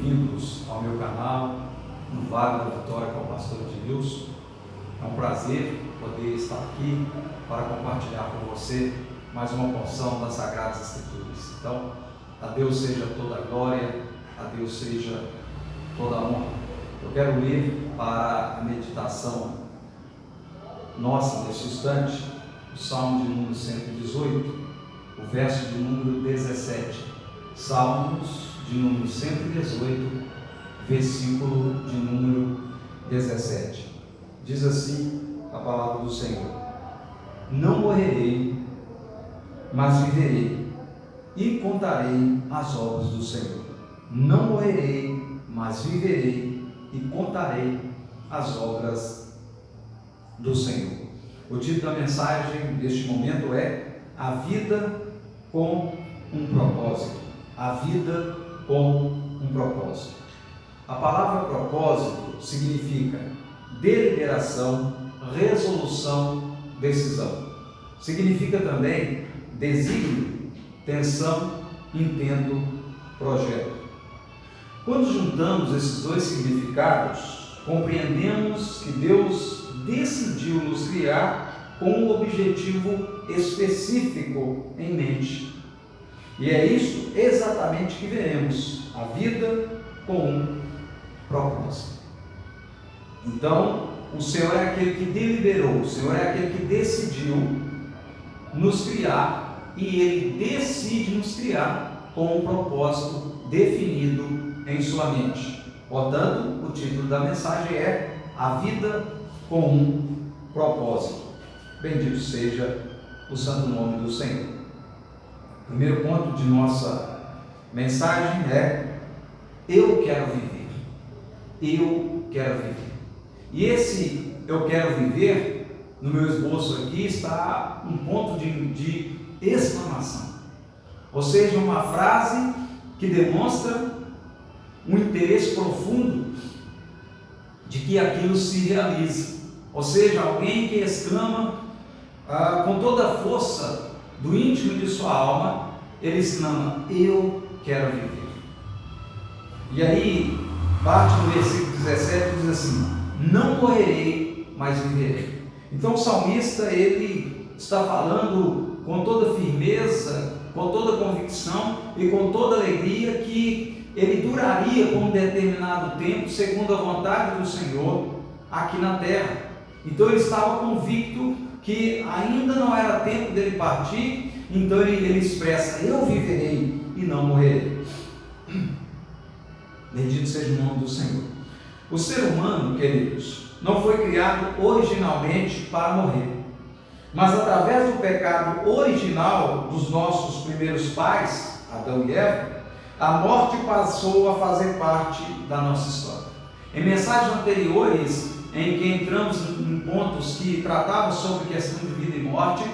bem-vindos ao meu canal, no Vale da Vitória, com o pastor Edilson. É um prazer poder estar aqui para compartilhar com você mais uma porção das Sagradas Escrituras. Então, a Deus seja toda a glória, a Deus seja toda a honra. Eu quero ler para a meditação nossa neste instante, o Salmo de número 118, o verso de número 17. Salmos de número 118, versículo de número 17. Diz assim a palavra do Senhor: não morrerei, mas viverei, e contarei as obras do Senhor. Não morrerei, mas viverei, e contarei as obras do Senhor. O título da mensagem deste momento é A Vida com um Propósito. A vida com um propósito. A palavra propósito significa deliberação, resolução, decisão. Significa também desígnio, intenção, intento, projeto. Quando juntamos esses dois significados, compreendemos que Deus decidiu nos criar com um objetivo específico em mente. E é isso exatamente que veremos: a vida com um propósito. Então, o Senhor é aquele que deliberou, o Senhor é aquele que decidiu nos criar, e Ele decide nos criar com um propósito definido em sua mente. Portanto, o título da mensagem é A Vida com um Propósito. Bendito seja o santo nome do Senhor. O primeiro ponto de nossa mensagem é: eu quero viver. Eu quero viver. E esse eu quero viver, no meu esboço aqui, está um ponto de exclamação. Ou seja, uma frase que demonstra um interesse profundo de que aquilo se realize. Ou seja, alguém que exclama com toda a força do íntimo de sua alma, ele exclama: eu quero viver. E aí, parte no versículo 17, diz assim: não morrerei, mas viverei. Então o salmista, ele está falando com toda firmeza, com toda convicção e com toda alegria que ele duraria por um determinado tempo, segundo a vontade do Senhor, aqui na terra. Então ele estava convicto que ainda não era tempo dele partir. Então ele expressa: eu viverei e não morrerei. Bendito seja o nome do Senhor. O ser humano, queridos, não foi criado originalmente para morrer, mas através do pecado original dos nossos primeiros pais, Adão e Eva, a morte passou a fazer parte da nossa história. Em mensagens anteriores, em que entramos em pontos que tratavam sobre questão de vida e morte,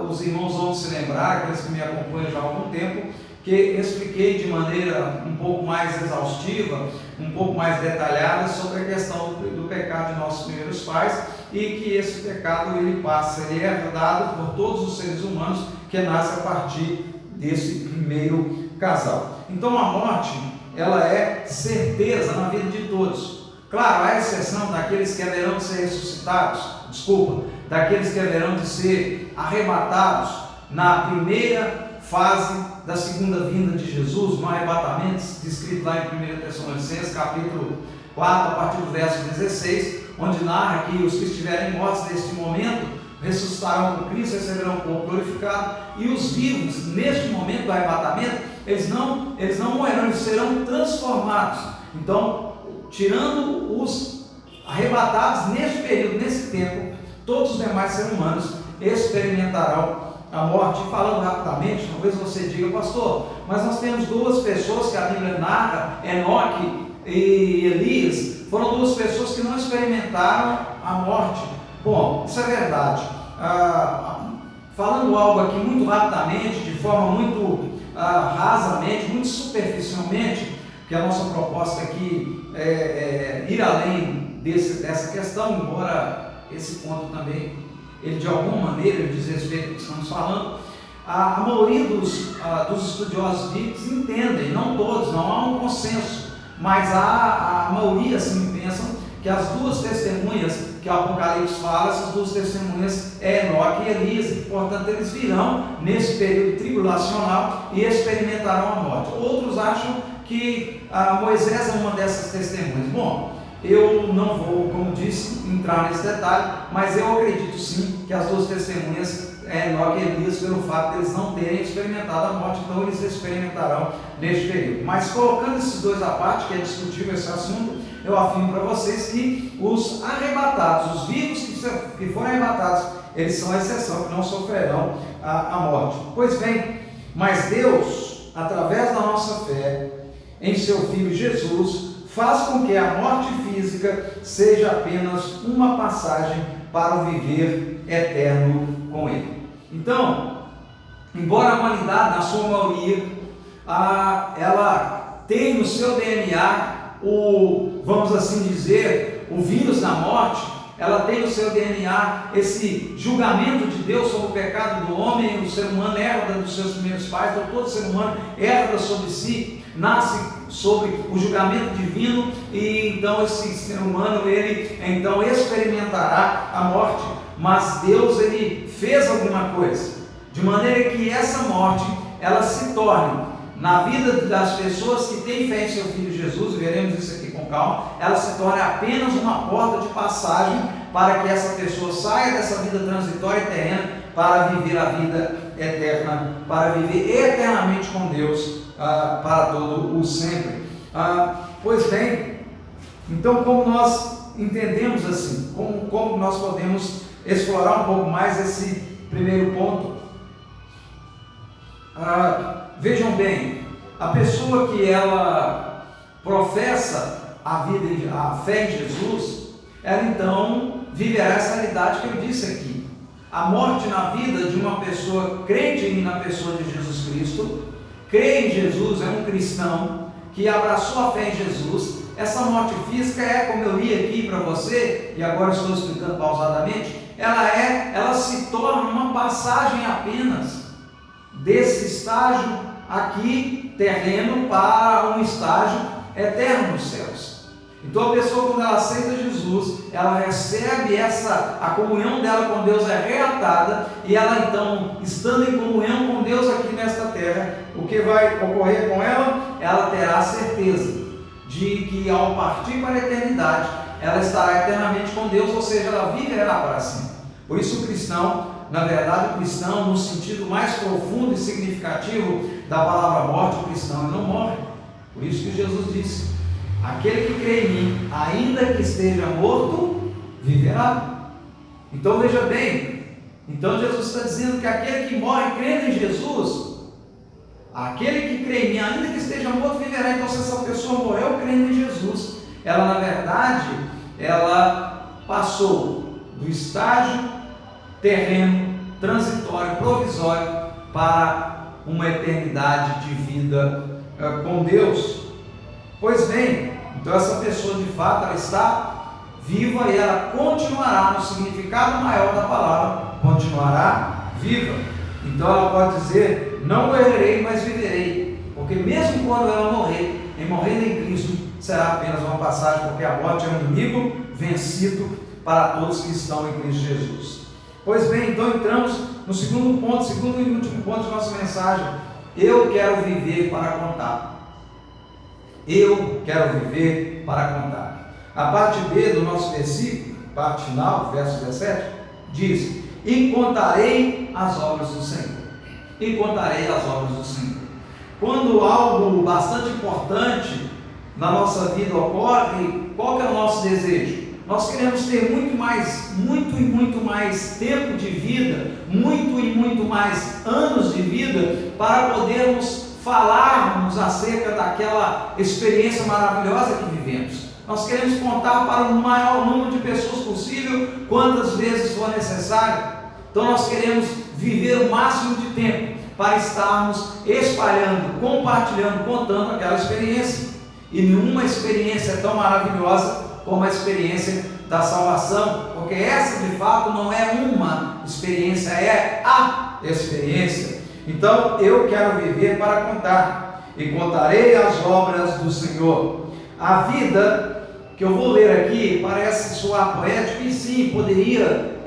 os irmãos vão se lembrar, aqueles que me acompanham já há algum tempo, que expliquei de maneira um pouco mais exaustiva, um pouco mais detalhada sobre a questão do pecado de nossos primeiros pais, e que esse pecado ele é herdado por todos os seres humanos que nascem a partir desse primeiro casal. Então a morte, ela é certeza na vida de todos. Claro, há exceção daqueles que haverão de ser daqueles que haverão de ser arrebatados na primeira fase da segunda vinda de Jesus, no arrebatamento descrito lá em 1 Tessalonicenses, capítulo 4, a partir do verso 16, onde narra que os que estiverem mortos neste momento ressuscitarão com Cristo, receberão um corpo glorificado, e os vivos, neste momento do arrebatamento, eles não morrerão, eles serão transformados. Então, tirando os arrebatados neste período, nesse tempo, todos os demais seres humanos experimentarão a morte. Falando rapidamente, talvez você diga: pastor, mas nós temos duas pessoas que a Bíblia narra, Enoque e Elias, foram duas pessoas que não experimentaram a morte. Bom, isso é verdade. Falando algo aqui muito rapidamente, de forma muito rasamente, muito superficialmente, que a nossa proposta aqui é ir além dessa questão, embora esse ponto também, ele de alguma maneira diz respeito ao que estamos falando. A maioria dos estudiosos bíblicos entendem, não todos, não há um consenso, mas a maioria assim pensam que as duas testemunhas que o Apocalipse fala, essas duas testemunhas é Enoque e Elias, e portanto eles virão nesse período tribulacional e experimentarão a morte. Outros acham que Moisés é uma dessas testemunhas. Bom, eu não vou, como disse, entrar nesse detalhe, mas eu acredito sim que as duas testemunhas Enoque e Elias, pelo fato de eles não terem experimentado a morte, então eles experimentarão neste período. Mas colocando esses dois à parte, que é discutível esse assunto, eu afirmo para vocês que os arrebatados, os vivos que forem arrebatados, eles são a exceção, que não sofrerão a morte. Pois bem, mas Deus, através da nossa fé em seu Filho Jesus, faz com que a morte física seja apenas uma passagem para o viver eterno com Ele. Então, embora a humanidade, na sua maioria, ela tem no seu DNA vamos assim dizer, o vírus da morte, ela tem no seu DNA esse julgamento de Deus sobre o pecado do homem. O ser humano herda dos seus primeiros pais, então todo ser humano herda sobre si, nasce sobre o julgamento divino, e então esse ser humano, ele então experimentará a morte. Mas Deus, ele fez alguma coisa, de maneira que essa morte, ela se torne, na vida das pessoas que têm fé em seu Filho Jesus, veremos isso aqui com calma, ela se torna apenas uma porta de passagem para que essa pessoa saia dessa vida transitória e terrena para viver a vida eterna, para viver eternamente com Deus para todo o sempre. Pois bem, então como nós entendemos assim, como nós podemos explorar um pouco mais esse primeiro ponto? Vejam bem, a pessoa que ela professa a fé em Jesus, ela então viverá essa realidade que eu disse aqui. A morte na vida de uma pessoa crente na pessoa de Jesus Cristo, crê em Jesus, é um cristão que abraçou a fé em Jesus. Essa morte física como eu li aqui para você, e agora estou explicando pausadamente, ela se torna uma passagem apenas desse estágio aqui terreno para um estágio eterno nos céus. Então a pessoa, quando ela aceita Jesus, ela recebe a comunhão dela com Deus é reatada, e ela então, estando em comunhão com Deus aqui nesta terra, o que vai ocorrer com ela? Ela terá a certeza de que ao partir para a eternidade, ela estará eternamente com Deus, ou seja, ela viverá para sempre. Por isso o cristão, na verdade, o cristão, no sentido mais profundo e significativo da palavra morte, o cristão não morre. Por isso que Jesus disse: aquele que crê em mim, ainda que esteja morto, viverá. Então veja bem, então Jesus está dizendo que aquele que morre crendo em Jesus, aquele que crê em mim, ainda que esteja morto, viverá. Então se essa pessoa morreu crendo em Jesus, ela na verdade, ela passou do estágio terreno, transitório, provisório, para uma eternidade de vida com Deus. Pois bem, então essa pessoa de fato, ela está viva, e ela continuará, no significado maior da palavra, continuará viva. Então ela pode dizer: não morrerei, mas viverei, porque mesmo quando ela morrer, morrendo em Cristo, será apenas uma passagem, porque a morte é um inimigo vencido para todos que estão em Cristo Jesus. Pois bem, então entramos no segundo e último ponto de nossa mensagem. Eu quero viver para contar. Eu quero viver para contar. A parte B do nosso versículo, parte final, verso 17, diz: e contarei as obras do Senhor. E contarei as obras do Senhor. Quando algo bastante importante na nossa vida ocorre, qual que é o nosso desejo? Nós queremos ter muito e muito mais tempo de vida, muito e muito mais anos de vida, para podermos falarmos acerca daquela experiência maravilhosa que vivemos. Nós queremos contar para o maior número de pessoas possível, quantas vezes for necessário. Então nós queremos viver o máximo de tempo para estarmos espalhando, compartilhando, contando aquela experiência. E nenhuma experiência é tão maravilhosa como a experiência da salvação, porque essa de fato não é uma experiência, é a experiência. Então eu quero viver para contar, e contarei as obras do Senhor. A vida que eu vou ler aqui parece soar poético, e sim, poderia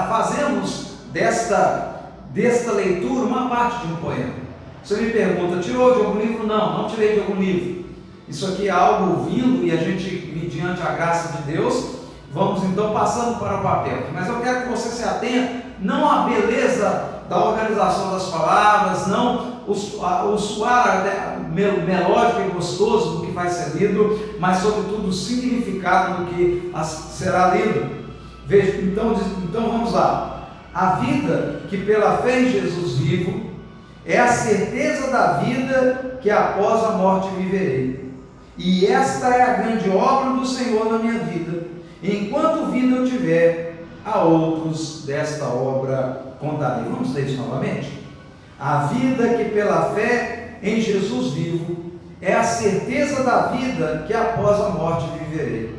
fazermos desta leitura uma parte de um poema. Você me pergunta, tirou de algum livro? Não tirei de algum livro. Isso aqui é algo vindo, e a gente, mediante a graça de Deus, vamos então passando para o papel. Mas eu quero que você se atente, não à beleza da organização das palavras, não o suar melódico e gostoso do que vai ser lido, mas sobretudo o significado do que será lido. Veja, então vamos lá. A vida que pela fé em Jesus vivo é a certeza da vida que após a morte viverei. E esta é a grande obra do Senhor na minha vida. Enquanto vida eu tiver, a outros desta obra contarei. Vamos ler isso novamente? A vida que pela fé em Jesus vivo é a certeza da vida que após a morte viverei.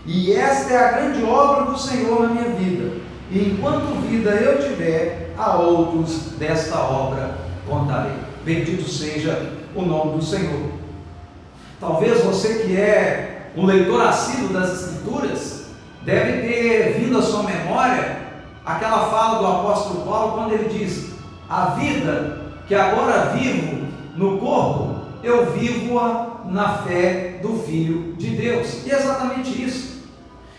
E esta é a grande obra do Senhor na minha vida. E enquanto vida eu tiver, a outros desta obra contarei. Bendito seja o nome do Senhor. Talvez você que é um leitor assíduo das Escrituras deve ter vindo à sua memória aquela fala do apóstolo Paulo, quando ele diz: a vida que agora vivo no corpo, eu vivo-a na fé do Filho de Deus. E é exatamente isso.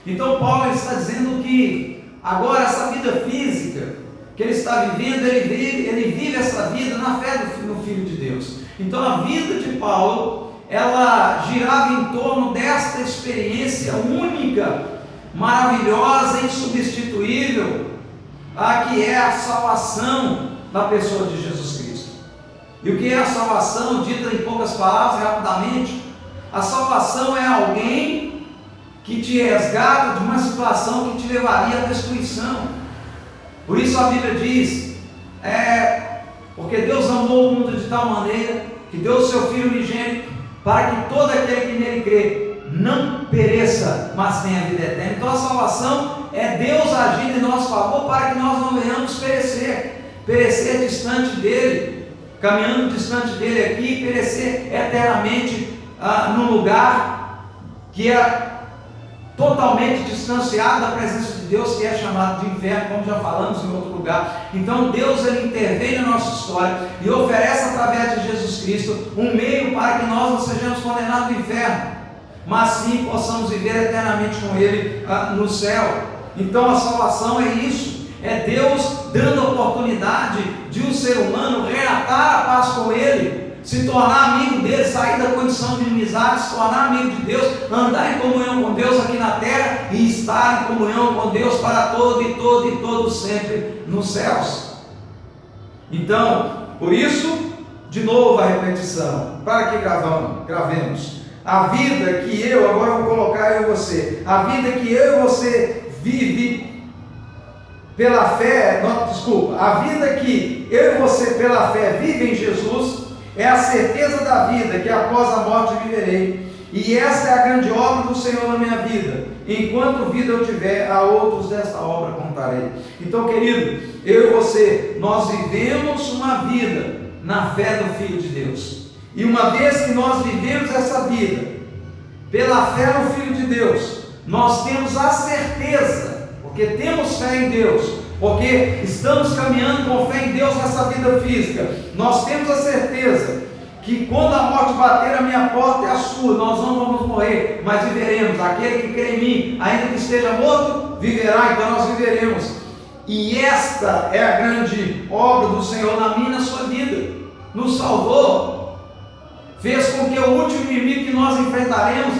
Então Paulo está dizendo que agora essa vida física que ele está vivendo, ele vive essa vida na fé no Filho de Deus. Então a vida de Paulo, ela girava em torno desta experiência única, maravilhosa, insubstituível, que é a salvação da pessoa de Jesus Cristo. E o que é a salvação, dita em poucas palavras, rapidamente? A salvação é alguém que te resgata de uma situação que te levaria à destruição. Por isso a Bíblia diz, porque Deus amou o mundo de tal maneira que deu o seu Filho unigênito, para que todo aquele que nele crê não pereça, mas tenha vida eterna. Então a salvação é Deus agindo em nosso favor para que nós não venhamos perecer distante dele, caminhando distante dele aqui, e perecer eternamente num lugar que é totalmente distanciado da presença de Deus, que é chamado de inferno, como já falamos em outro lugar. Então Deus, ele intervém na nossa história e oferece através de Jesus Cristo um meio para que nós não sejamos condenados do inferno, mas sim possamos viver eternamente com ele no céu. Então a salvação é isso, é Deus dando a oportunidade de um ser humano reatar a paz com ele, se tornar amigo dele, sair da condição de inimizade, se tornar amigo de Deus, andar em comunhão com Deus aqui na terra e estar em comunhão com Deus para todo sempre nos céus. Então, por isso, de novo a repetição, para que gravemos. A vida que eu, agora vou colocar eu e você, a vida que eu e você vive pela fé, a vida que eu e você pela fé vive em Jesus, é a certeza da vida que após a morte viverei, e esta é a grande obra do Senhor na minha vida. Enquanto vida eu tiver, a outros desta obra contarei. Então, querido, eu e você, nós vivemos uma vida na fé do Filho de Deus, e uma vez que nós vivemos essa vida pela fé no Filho de Deus, nós temos a certeza, porque temos fé em Deus, porque estamos caminhando com fé em Deus nessa vida física, nós temos a certeza que quando a morte bater a minha porta e a sua, nós não vamos morrer, mas viveremos. Aquele que crê em mim, ainda que esteja morto, viverá. Então nós viveremos. E esta é a grande obra do Senhor na minha e na sua vida. Nos salvou, fez com que o último inimigo que nós enfrentaremos,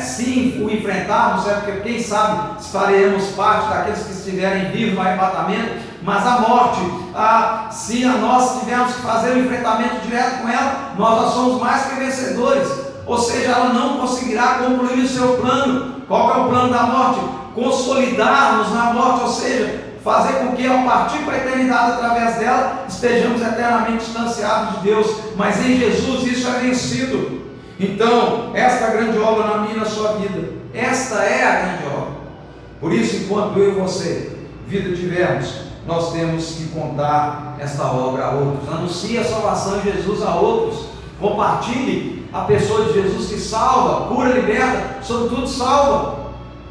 sim, o enfrentarmos, porque quem sabe se faremos parte daqueles que estiverem vivos no arrebatamento, mas a morte, se nós tivermos que fazer um enfrentamento direto com ela, nós já somos mais que vencedores, ou seja, ela não conseguirá concluir o seu plano. Qual é o plano da morte? Consolidar-nos na morte, ou seja, fazer com que ao partir para a eternidade através dela, estejamos eternamente distanciados de Deus, mas em Jesus isso é vencido. Então, esta é a grande obra na minha e na sua vida. Esta é a grande obra. Por isso, enquanto eu e você, vida tivermos, nós temos que contar esta obra a outros. Anuncie a salvação de Jesus a outros. Compartilhe a pessoa de Jesus que salva, cura, liberta, sobretudo salva.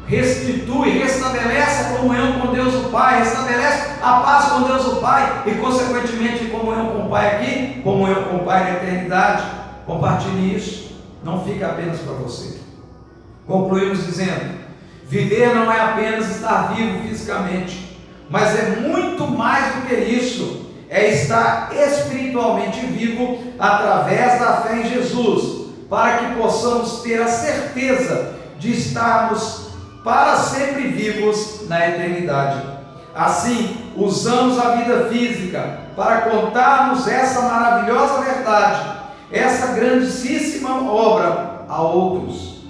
Restitui, restabelece a comunhão com Deus o Pai, restabelece a paz com Deus o Pai e, consequentemente, comunhão com o Pai aqui, comunhão com o Pai na eternidade. Compartilhe isso, não fica apenas para você. Concluímos dizendo: viver não é apenas estar vivo fisicamente, mas é muito mais do que isso, é estar espiritualmente vivo através da fé em Jesus, para que possamos ter a certeza de estarmos para sempre vivos na eternidade. Assim, usamos a vida física para contarmos essa maravilhosa verdade, essa grandíssima obra a outros.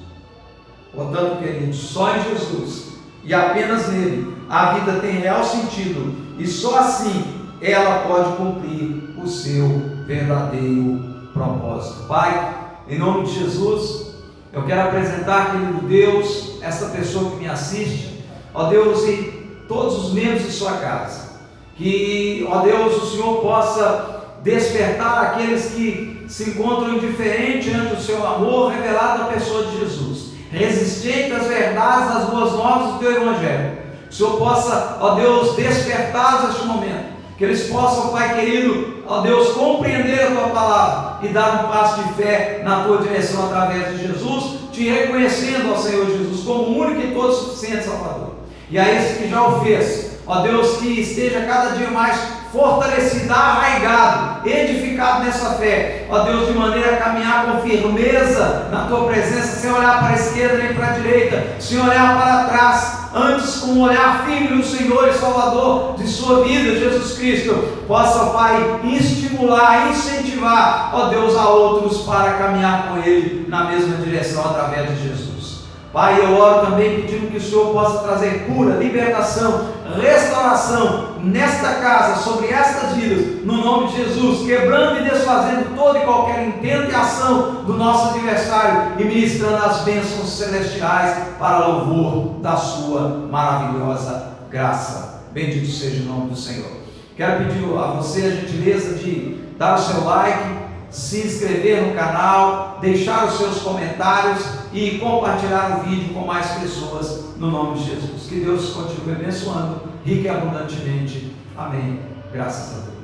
Portanto, queridos, só em Jesus e apenas nele a vida tem real sentido, e só assim ela pode cumprir o seu verdadeiro propósito. Pai, em nome de Jesus, eu quero apresentar, querido Deus, essa pessoa que me assiste, ó Deus, e todos os membros de sua casa, que, ó Deus, o Senhor possa despertar aqueles que se encontram indiferentes ante o seu amor revelado na pessoa de Jesus, resistente às verdades, às boas novas do teu Evangelho. Que o Senhor possa, ó Deus, despertá-los neste momento, que eles possam, Pai querido, ó Deus, compreender a tua palavra e dar um passo de fé na tua direção através de Jesus, te reconhecendo, ó Senhor Jesus, como o único e todo suficiente Salvador. E a esse que já o fez, ó Deus, que esteja cada dia mais fortalecido, arraigado, edificado nessa fé, ó Deus, de maneira a caminhar com firmeza na tua presença, sem olhar para a esquerda nem para a direita, sem olhar para trás, antes com um olhar firme no Senhor e Salvador de sua vida, Jesus Cristo, possa, Pai, estimular, incentivar, ó Deus, a outros para caminhar com Ele na mesma direção através de Jesus. Pai, eu oro também pedindo que o Senhor possa trazer cura, libertação, restauração nesta casa, sobre estas vidas, no nome de Jesus, quebrando e desfazendo todo e qualquer intento e ação do nosso adversário e ministrando as bênçãos celestiais para louvor da sua maravilhosa graça. Bendito seja o nome do Senhor. Quero pedir a você a gentileza de dar o seu like, se inscrever no canal, deixar os seus comentários e compartilhar o vídeo com mais pessoas, no nome de Jesus. Que Deus continue abençoando rica e abundantemente. Amém. Graças a Deus.